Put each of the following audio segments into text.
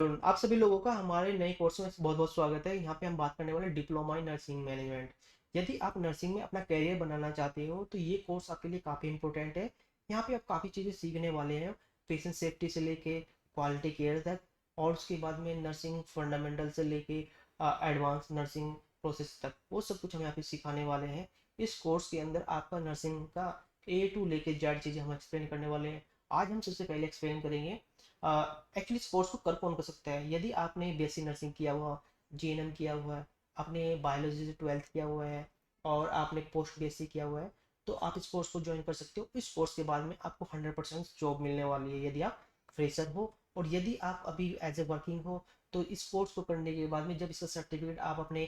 आप सभी लोगों का हमारे नए कोर्स में बहुत बहुत स्वागत है। यहाँ पे हम बात करने वाले डिप्लोमा इन नर्सिंग मैनेजमेंट। यदि आप नर्सिंग में अपना करियर बनाना चाहते हो तो ये कोर्स आपके लिए काफ़ी इंपॉर्टेंट है। यहाँ पे आप काफ़ी चीज़ें सीखने वाले हैं, पेशेंट सेफ्टी से लेके क्वालिटी केयर तक, और उसके बाद में नर्सिंग फंडामेंटल से लेके एडवांस नर्सिंग प्रोसेस तक, वो सब कुछ हम यहाँ पे सिखाने वाले हैं। इस कोर्स के अंदर आपका नर्सिंग का A to लेके जेड चीज़ें हम एक्सप्लेन करने वाले हैं। आज हम सबसे पहले एक्सप्लेन करेंगे एक्चुअली स्पोर्ट्स को कर कौन कर सकता है। यदि आपने बीएससी नर्सिंग किया हुआ, जीएनएम किया हुआ है, आपने बायोलॉजी से 12th किया हुआ है और आपने पोस्ट बीएससी किया हुआ है, तो आप इस कोर्स को ज्वाइन कर सकते हो। इस कोर्स के बाद में आपको 100% जॉब मिलने वाली है यदि आप फ्रेशर हो। और यदि आप अभी एज ए वर्किंग हो तो इस कोर्स को करने के बाद में जब इसका सर्टिफिकेट आप अपने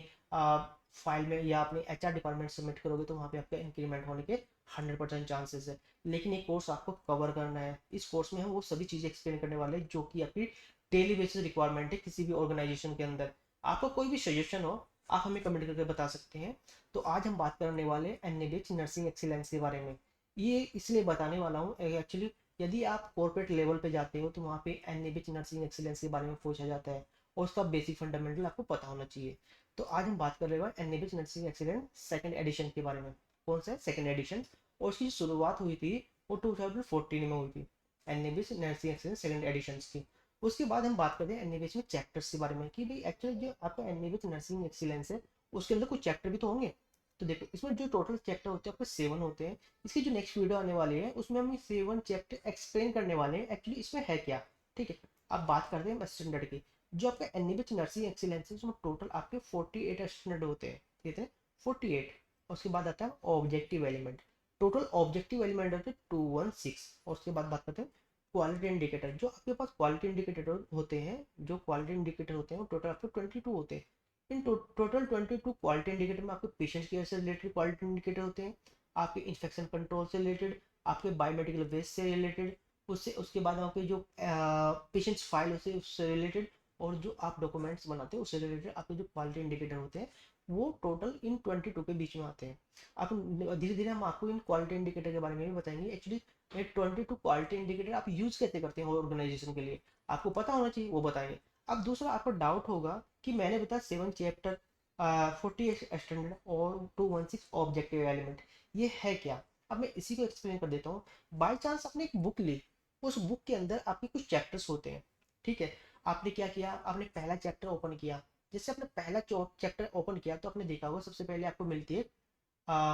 फाइल में या अपने एचआर डिपार्टमेंट सबमिट करोगे तो वहाँ पे आपका इंक्रीमेंट होने के 100% चांसेस है। लेकिन ये कोर्स आपको कवर करना है। इस कोर्स में हम वो सभी चीज़ें एक्सप्लेन करने वाले हैं जो कि आपकी डेली बेसिस रिक्वायरमेंट है किसी भी ऑर्गेनाइजेशन के अंदर। आपका कोई भी सजेशन हो आप हमें कमेंट करके बता सकते हैं। तो आज हम बात करने वाले हैं एनएबीएच नर्सिंग एक्सीलेंस के बारे में। ये इसलिए बताने वाला हूँ एक्चुअली यदि आप कॉर्पोरेट लेवल पे जाते हो तो वहाँ पे एनएबीएच नर्सिंग एक्सीलेंस के बारे में पूछा जाता है और उसका बेसिक फंडामेंटल आपको पता होना चाहिए। तो आज हम बात कर रहे हैं NABH nursing excellence second edition के बारे में। कौन सा है सेकंड एडिशन? और उसकी शुरुआत हुई थी वो 2014 में हुई थी, NABH nursing excellence second edition की। उसके बाद हम बात करते हैं एनएबीएच में चैप्टर्स के बारे में कि भाई एक्चुअली जो आपका एनएबीएच नर्सिंग एक्सीलेंस है उसके अंदर कुछ चैप्टर भी तो होंगे। तो देखो इसमें जो टोटल चैप्टर होते हैं आपके 7 होते हैं। इसकी जो नेक्स्ट वीडियो आने वाली है उसमें हम ये 7 चैप्टर एक्सप्लेन करने वाले हैं एक्चुअली इसमें है क्या। ठीक है, अब बात करते हैं स्टैंडर्ड की। जो आपका एनएबीएच नर्सिंग एक्सीलेंस है उसमें टोटल आपके 48 स्टैंडर्ड होते हैं, ठीक है 48। उसके बाद आता है objective element. Total objective element होते हैं 216। और उसके बाद बात करते हैं क्वालिटी इंडिकेटर। जो आपके पास क्वालिटी इंडिकेटर होते हैं, जो क्वालिटी इंडिकेटर होते हैं वो टोटल आपके 22 होते हैं। इन टोटल 22 क्वालिटी इंडिकेटर में आपके पेशेंट केयर से रिलेटेड क्वालिटी इंडिकेटर होते हैं, आपके इन्फेक्शन कंट्रोल से रिलेटेड, आपके बायोमेडिकल वेस्ट से रिलेटेड, उससे उसके बाद आपके जो पेशेंट्स फाइल होते हैं उससे रिलेटेड, और जो आप डॉक्यूमेंट्स बनाते हैं उससे रिलेटेड आपके जो क्वालिटी इंडिकेटर होते हैं वो टोटल इन 22 के बीच में आते हैं। आप धीरे धीरे हम आपको इन क्वालिटी इंडिकेटर के बारे में भी बताएंगे। एक्चुअली ये 22 क्वालिटी इंडिकेटर आप यूज कैसे करते हैं ऑर्गेनाइजेशन के लिए, आपको पता होना चाहिए, वो बताएंगे। अब दूसरा आपको डाउट होगा कि मैंने बताया 7 चैप्टर, 48 स्टैंडर्ड और 216 ऑब्जेक्टिव एलिमेंट, ये है क्या। अब मैं इसी को एक्सप्लेन कर देता हूँ। बाई चांस आपने एक बुक ली, उस बुक के अंदर आपके कुछ चैप्टर्स होते हैं, ठीक है। आपने क्या किया, आपने पहला चैप्टर ओपन किया। जैसे आपने पहला चैप्टर ओपन किया तो आपने देखा होगा सबसे पहले आपको मिलती है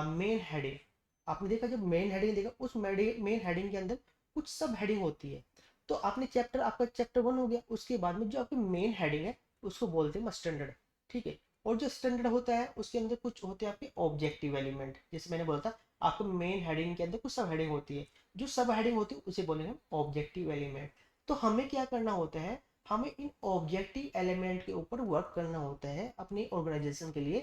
मेन हेडिंग। आपने देखा जब मेन हेडिंग देखा उस मेन हेडिंग के अंदर कुछ सब हेडिंग होती है। तो आपने चैप्टर, आपका चैप्टर 1 हो गया। उसके बाद में जो आपकी मेन हेडिंग है उसको बोलते हैं स्टैंडर्ड, ठीक है। और जो स्टैंडर्ड होता है उसके अंदर कुछ होते हैं आपके ऑब्जेक्टिव एलिमेंट। जैसे मैंने बोला था आपको मेन हेडिंग के अंदर कुछ सब हेडिंग होती है, जो सब हेडिंग होती है उसे बोलेंगे ऑब्जेक्टिव एलिमेंट। तो हमें क्या करना होता है, हमें इन ऑब्जेक्टिव एलिमेंट के ऊपर वर्क करना होता है अपनी ऑर्गेनाइजेशन के लिए,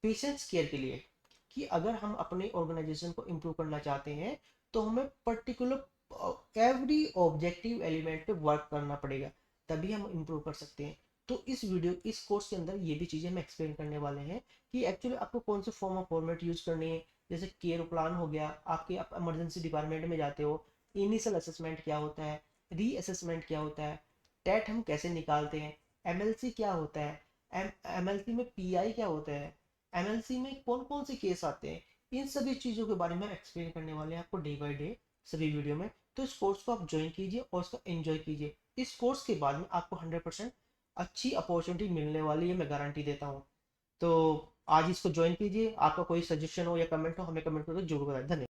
पेशेंट्स केयर के लिए। कि अगर हम अपने ऑर्गेनाइजेशन को इम्प्रूव करना चाहते हैं तो हमें पर्टिकुलर एवरी ऑब्जेक्टिव एलिमेंट पे वर्क करना पड़ेगा, तभी हम इम्प्रूव कर सकते हैं। तो इस वीडियो, इस कोर्स के अंदर ये भी चीज़ें हम एक्सप्लेन करने वाले हैं कि एक्चुअली आपको कौन से फॉर्म ऑफ फॉर्मेट यूज करनी है। जैसे केयर प्लान हो गया, आपके आप इमरजेंसी डिपार्टमेंट में जाते हो, इनिशियल असेसमेंट क्या होता है, री असेसमेंट क्या होता है, टेट हम कैसे निकालते हैं, एमएलसी क्या होता है, एमएलसी में पीआई क्या होता है, एमएलसी में कौन कौन से केस आते हैं, इन सभी चीज़ों के बारे में एक्सप्लेन करने वाले हैं आपको डे बाय डे सभी वीडियो में। तो इस कोर्स को आप ज्वाइन कीजिए और इसका एंजॉय कीजिए। इस कोर्स के बाद में आपको 100% अच्छी अपॉर्चुनिटी मिलने वाली है, मैं गारंटी देता हूँ। तो आज इसको ज्वाइन कीजिए। आपका कोई सजेशन हो या कमेंट हो हमें कमेंट करके जरूर बताएं। धन्यवाद।